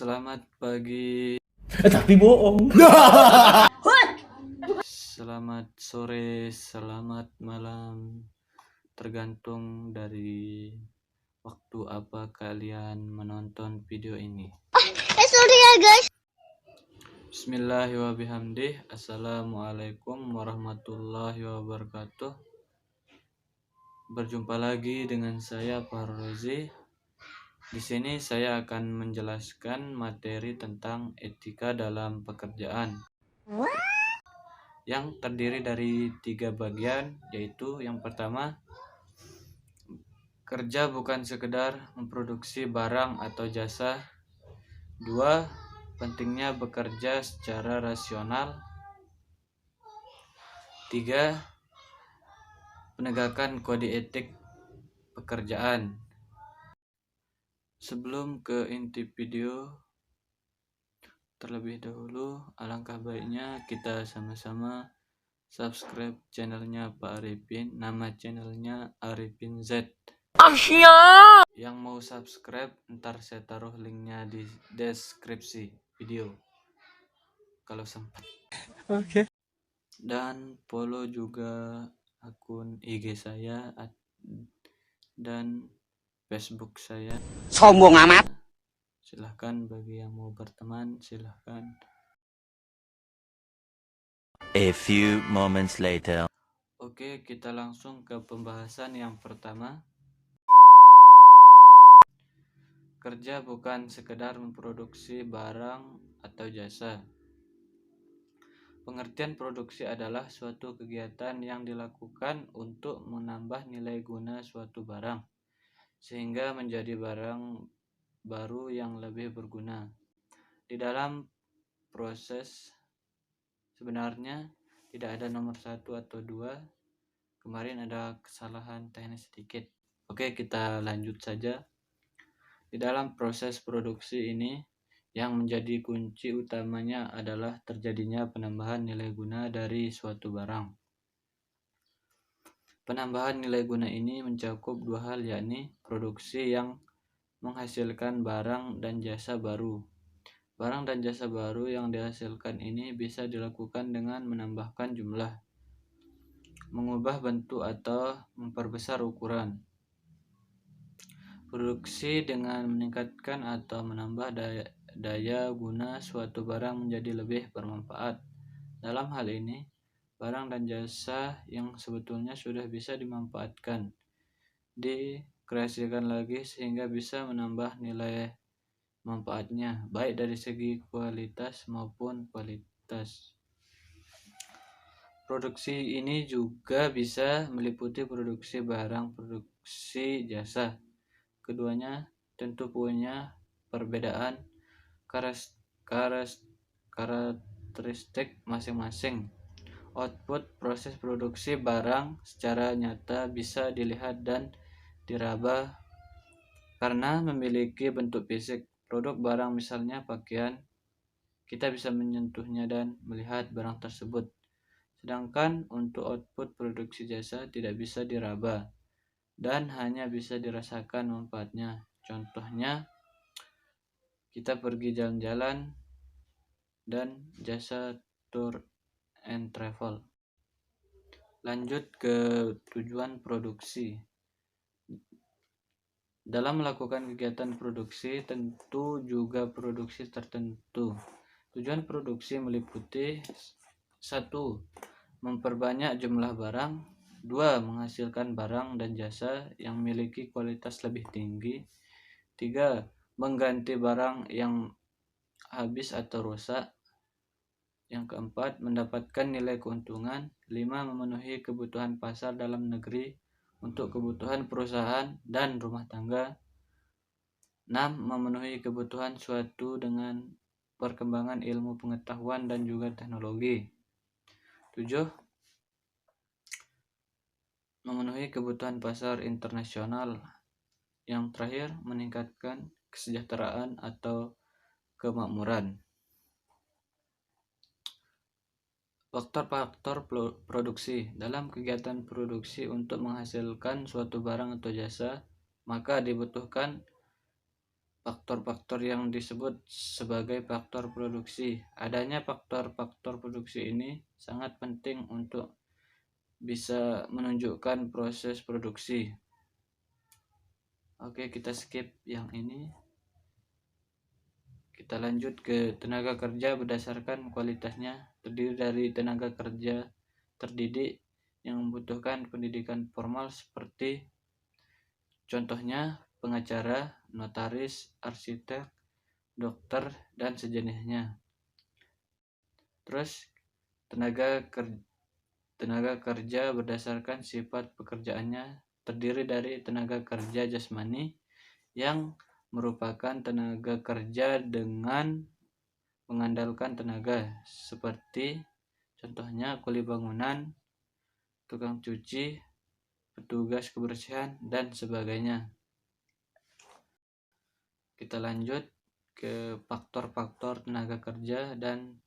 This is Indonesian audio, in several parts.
Selamat pagi, Tapi bohong. selamat sore, selamat malam. Tergantung dari waktu apa kalian menonton video ini. Sorry ya guys. Bismillahirrahmanirrahim. Assalamualaikum warahmatullahi wabarakatuh. Berjumpa lagi dengan saya Farrozi. Di sini saya akan menjelaskan materi tentang etika dalam pekerjaan yang terdiri dari 3 bagian, yaitu yang pertama, kerja bukan sekedar memproduksi barang atau jasa. 2. Pentingnya bekerja secara rasional. 3. Penegakan kode etik pekerjaan. Sebelum ke inti video, terlebih dahulu alangkah baiknya kita sama-sama subscribe channelnya Pak Arifin. Nama channelnya Arifin Z. Yang mau subscribe, ntar saya taruh linknya di deskripsi video kalau sempat. Oke. Dan follow juga akun IG saya dan Facebook saya. Sombong amat. Silahkan bagi yang mau berteman, silahkan. A few moments later. Oke, kita langsung ke pembahasan yang pertama. Kerja bukan sekedar memproduksi barang atau jasa. Pengertian produksi adalah suatu kegiatan yang dilakukan untuk menambah nilai guna suatu barang, sehingga menjadi barang baru yang lebih berguna. Di dalam proses sebenarnya tidak ada nomor 1 atau 2. Kemarin ada kesalahan teknis sedikit. Oke, kita lanjut saja. Di dalam proses produksi ini, yang menjadi kunci utamanya adalah terjadinya penambahan nilai guna dari suatu barang. Penambahan nilai guna ini mencakup 2 hal, yakni produksi yang menghasilkan barang dan jasa baru. Barang dan jasa baru yang dihasilkan ini bisa dilakukan dengan menambahkan jumlah, mengubah bentuk atau memperbesar ukuran. Produksi dengan meningkatkan atau menambah daya guna suatu barang menjadi lebih bermanfaat. Dalam hal ini, barang dan jasa yang sebetulnya sudah bisa dimanfaatkan dikreasikan lagi sehingga bisa menambah nilai manfaatnya, baik dari segi kualitas maupun kualitas. Produksi ini juga bisa meliputi produksi barang, produksi jasa. Keduanya tentu punya perbedaan karakteristik masing-masing. Output proses produksi barang secara nyata bisa dilihat dan diraba karena memiliki bentuk fisik. Produk barang misalnya pakaian, kita bisa menyentuhnya dan melihat barang tersebut. Sedangkan untuk output produksi jasa tidak bisa diraba dan hanya bisa dirasakan manfaatnya. Contohnya, kita pergi jalan-jalan dan jasa tour and travel. Lanjut ke tujuan produksi. Dalam melakukan kegiatan produksi, tentu juga produksi tertentu. Tujuan produksi meliputi 1. Memperbanyak jumlah barang. 2. Menghasilkan barang dan jasa yang memiliki kualitas lebih tinggi. 3. Mengganti barang yang habis atau rusak. Yang keempat, mendapatkan nilai keuntungan. 5. Memenuhi kebutuhan pasar dalam negeri untuk kebutuhan perusahaan dan rumah tangga. 6. Memenuhi kebutuhan suatu dengan perkembangan ilmu pengetahuan dan juga teknologi. 7. Memenuhi kebutuhan pasar internasional. Yang terakhir, meningkatkan kesejahteraan atau kemakmuran. Faktor-faktor produksi. Dalam kegiatan produksi untuk menghasilkan suatu barang atau jasa, maka dibutuhkan faktor-faktor yang disebut sebagai faktor produksi. Adanya faktor-faktor produksi ini sangat penting untuk bisa menunjukkan proses produksi. Oke, kita skip yang ini. Kita lanjut ke tenaga kerja berdasarkan kualitasnya, terdiri dari tenaga kerja terdidik yang membutuhkan pendidikan formal seperti contohnya pengacara, notaris, arsitek, dokter, dan sejenisnya. Terus tenaga kerja berdasarkan sifat pekerjaannya, terdiri dari tenaga kerja jasmani yang merupakan tenaga kerja dengan mengandalkan tenaga, seperti contohnya kuli bangunan, tukang cuci, petugas kebersihan, dan sebagainya. Kita lanjut ke faktor-faktor tenaga kerja dan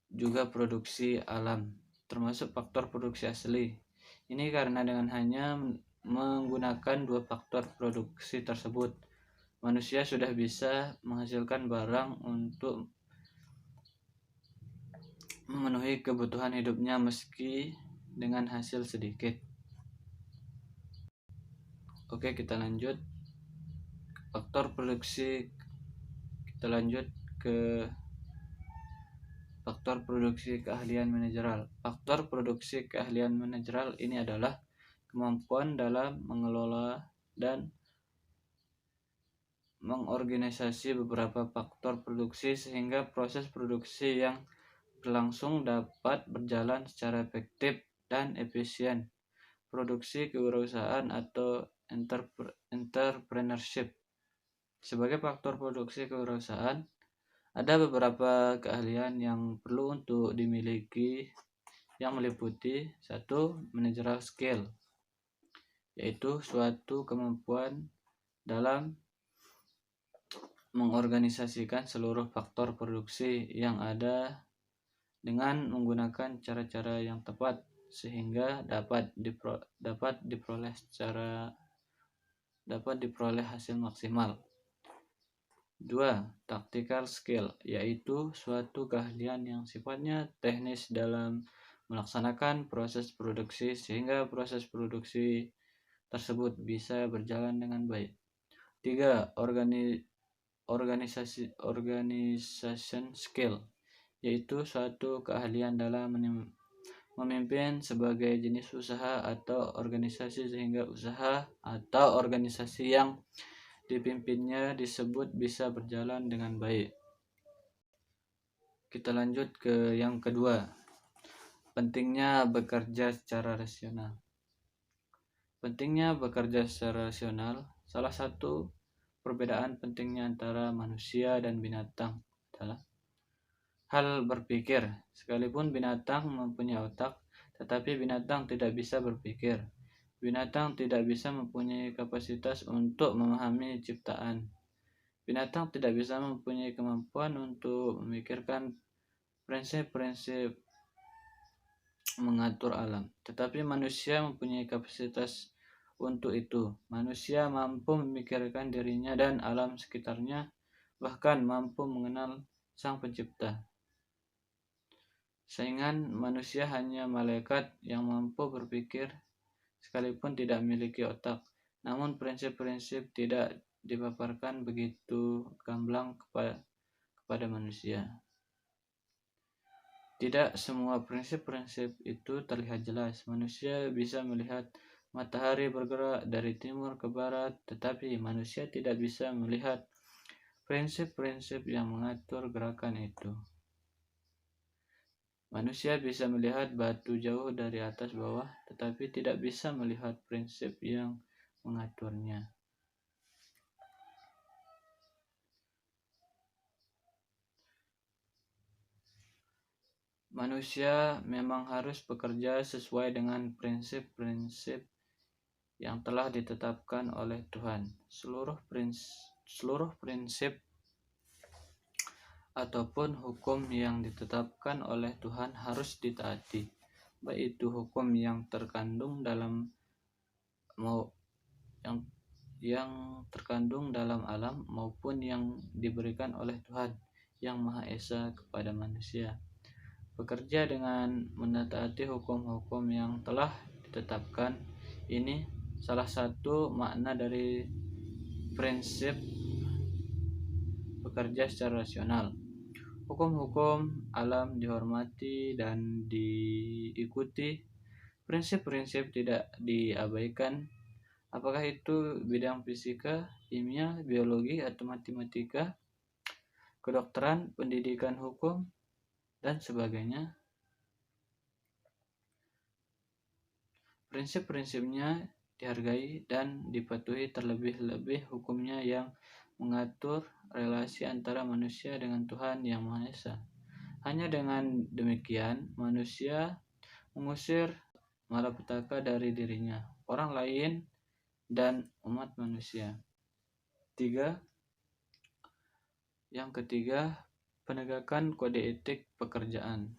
juga produksi alam, termasuk faktor produksi asli. Ini karena dengan hanya menggunakan dua faktor produksi tersebut, manusia sudah bisa menghasilkan barang untuk memenuhi kebutuhan hidupnya meski dengan hasil sedikit. Oke, kita lanjut faktor produksi. Kita lanjut ke faktor produksi keahlian manajerial. Faktor produksi keahlian manajerial ini adalah kemampuan dalam mengelola dan mengorganisasi beberapa faktor produksi sehingga proses produksi yang berlangsung dapat berjalan secara efektif dan efisien. Produksi kewirausahaan atau entrepreneurship. Sebagai faktor produksi kewirausahaan, ada beberapa keahlian yang perlu untuk dimiliki yang meliputi 1. Managerial skill, yaitu suatu kemampuan dalam mengorganisasikan seluruh faktor produksi yang ada dengan menggunakan cara-cara yang tepat sehingga dapat diperoleh hasil maksimal. 2. Tactical skill, yaitu suatu keahlian yang sifatnya teknis dalam melaksanakan proses produksi sehingga proses produksi tersebut bisa berjalan dengan baik. 3. Organization skill, yaitu suatu keahlian dalam memimpin sebagai jenis usaha atau organisasi sehingga usaha atau organisasi yang dipimpinnya disebut bisa berjalan dengan baik. Kita lanjut ke yang kedua, pentingnya bekerja secara rasional. Pentingnya bekerja secara rasional, salah satu perbedaan pentingnya antara manusia dan binatang adalah hal berpikir. Sekalipun binatang mempunyai otak, tetapi binatang tidak bisa berpikir. Binatang tidak bisa mempunyai kapasitas untuk memahami ciptaan. Binatang tidak bisa mempunyai kemampuan untuk memikirkan prinsip-prinsip mengatur alam. Tetapi manusia mempunyai kapasitas untuk itu. Manusia mampu memikirkan dirinya dan alam sekitarnya, bahkan mampu mengenal Sang Pencipta. Saingan manusia hanya malaikat yang mampu berpikir sekalipun tidak memiliki otak. Namun prinsip-prinsip tidak dipaparkan begitu gamblang kepada manusia. Tidak semua prinsip-prinsip itu terlihat jelas. Manusia bisa melihat matahari bergerak dari timur ke barat, tetapi manusia tidak bisa melihat prinsip-prinsip yang mengatur gerakan itu. Manusia bisa melihat batu jauh dari atas bawah, tetapi tidak bisa melihat prinsip yang mengaturnya. Manusia memang harus bekerja sesuai dengan prinsip-prinsip yang telah ditetapkan oleh Tuhan. Seluruh prinsip ataupun hukum yang ditetapkan oleh Tuhan harus ditaati, baik itu hukum yang terkandung dalam yang terkandung dalam alam maupun yang diberikan oleh Tuhan yang Maha Esa kepada manusia. Bekerja dengan menaati hukum-hukum yang telah ditetapkan ini salah satu makna dari prinsip bekerja secara rasional. Hukum-hukum alam dihormati dan diikuti. Prinsip-prinsip tidak diabaikan, apakah itu bidang fisika, kimia, biologi, atau matematika, kedokteran, pendidikan hukum, dan sebagainya. Prinsip-prinsipnya dihargai dan dipatuhi, terlebih-lebih hukumnya yang mengatur relasi antara manusia dengan Tuhan Yang Maha Esa. Hanya dengan demikian manusia mengusir malapetaka dari dirinya, orang lain, dan umat manusia. Yang ketiga, penegakan kode etik pekerjaan.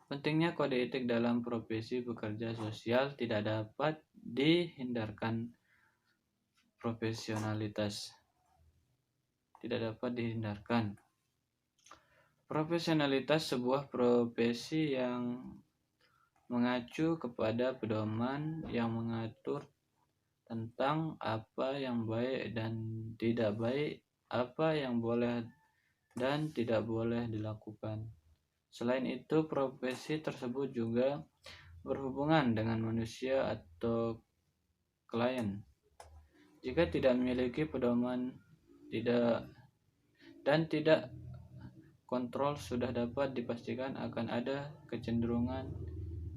Pentingnya kode etik dalam profesi pekerja sosial tidak dapat dihindarkan. Profesionalitas sebuah profesi yang mengacu kepada pedoman yang mengatur tentang apa yang baik dan tidak baik, apa yang boleh dan tidak boleh dilakukan. Selain itu, profesi tersebut juga berhubungan dengan manusia atau klien. Jika tidak memiliki pedoman tidak kontrol, sudah dapat dipastikan akan ada kecenderungan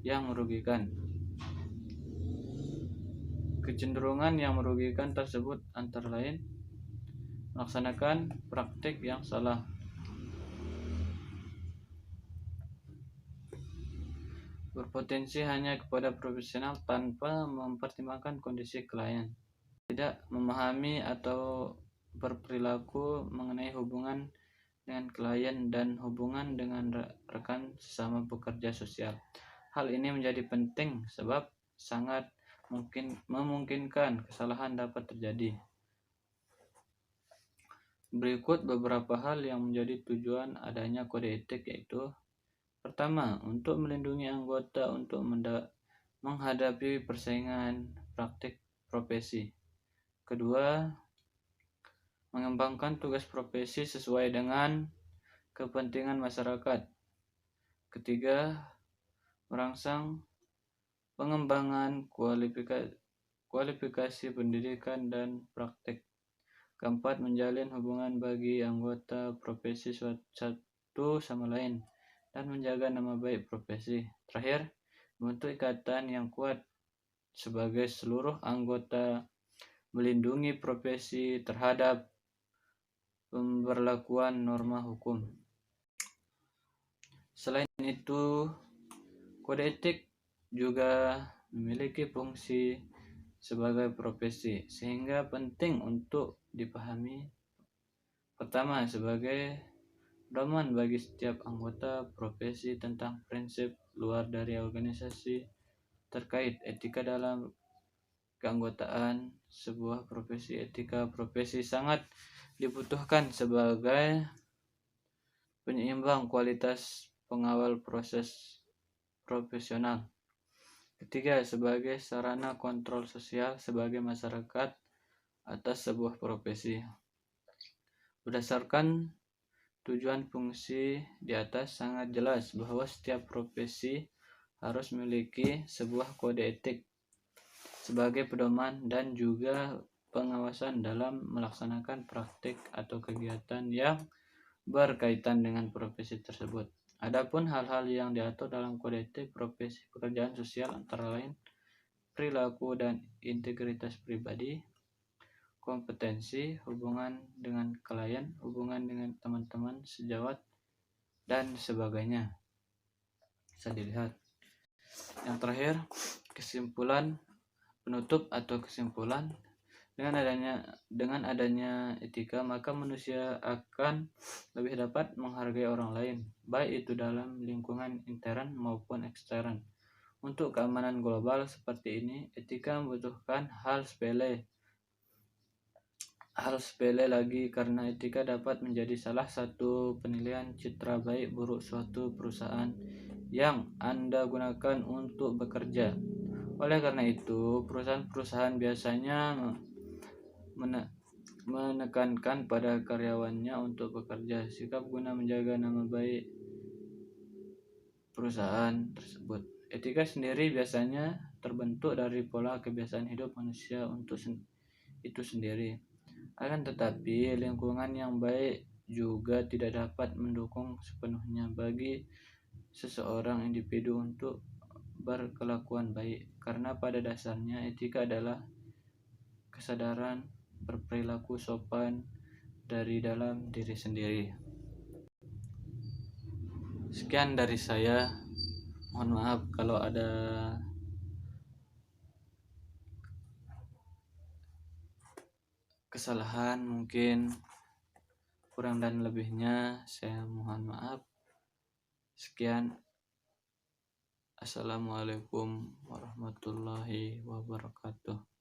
yang merugikan. Kecenderungan yang merugikan tersebut antara lain melaksanakan praktik yang salah, berpotensi hanya kepada profesional tanpa mempertimbangkan kondisi klien, tidak memahami atau berperilaku mengenai hubungan dengan klien dan hubungan dengan rekan sesama pekerja sosial. Hal ini menjadi penting sebab sangat memungkinkan kesalahan dapat terjadi. Berikut beberapa hal yang menjadi tujuan adanya kode etik, yaitu: pertama, untuk melindungi anggota untuk menghadapi persaingan praktik profesi. Kedua, mengembangkan tugas profesi sesuai dengan kepentingan masyarakat. Ketiga, merangsang pengembangan kualifikasi pendidikan dan praktik. Keempat, menjalin hubungan bagi anggota profesi satu sama lain dan menjaga nama baik profesi. Terakhir, membentuk ikatan yang kuat sebagai seluruh anggota, melindungi profesi terhadap pemberlakuan norma hukum. Selain itu, kode etik juga memiliki fungsi sebagai profesi, sehingga penting untuk dipahami. Pertama, sebagai pedoman bagi setiap anggota profesi tentang prinsip luar dari organisasi terkait etika dalam keanggotaan sebuah profesi. Etika profesi sangat dibutuhkan sebagai penyeimbang kualitas pengawal proses profesional. Ketiga, sebagai sarana kontrol sosial sebagai masyarakat atas sebuah profesi. Berdasarkan tujuan fungsi di atas, sangat jelas bahwa setiap profesi harus memiliki sebuah kode etik sebagai pedoman dan juga pengawasan dalam melaksanakan praktik atau kegiatan yang berkaitan dengan profesi tersebut. Adapun hal-hal yang diatur dalam kode etik profesi pekerjaan sosial antara lain perilaku dan integritas pribadi, kompetensi, hubungan dengan klien, hubungan dengan teman-teman sejawat, dan sebagainya. Bisa dilihat. Yang terakhir, kesimpulan penutup atau kesimpulan. Dengan adanya etika, maka manusia akan lebih dapat menghargai orang lain, baik itu dalam lingkungan intern maupun ekstern. Untuk keamanan global seperti ini, etika membutuhkan hal sepele hal sepele lagi, karena etika dapat menjadi salah satu penilaian citra baik buruk suatu perusahaan yang Anda gunakan untuk bekerja. Oleh karena itu, perusahaan-perusahaan biasanya menekankan pada karyawannya untuk bekerja sikap guna menjaga nama baik perusahaan tersebut. Etika sendiri biasanya terbentuk dari pola kebiasaan hidup manusia untuk itu sendiri. Akan tetapi, lingkungan yang baik juga tidak dapat mendukung sepenuhnya bagi seseorang individu untuk berkelakuan baik, karena pada dasarnya etika adalah kesadaran berperilaku sopan dari dalam diri sendiri. Sekian dari saya. Mohon maaf kalau ada kesalahan, mungkin kurang dan lebihnya saya mohon maaf. Sekian. Assalamualaikum warahmatullahi wabarakatuh.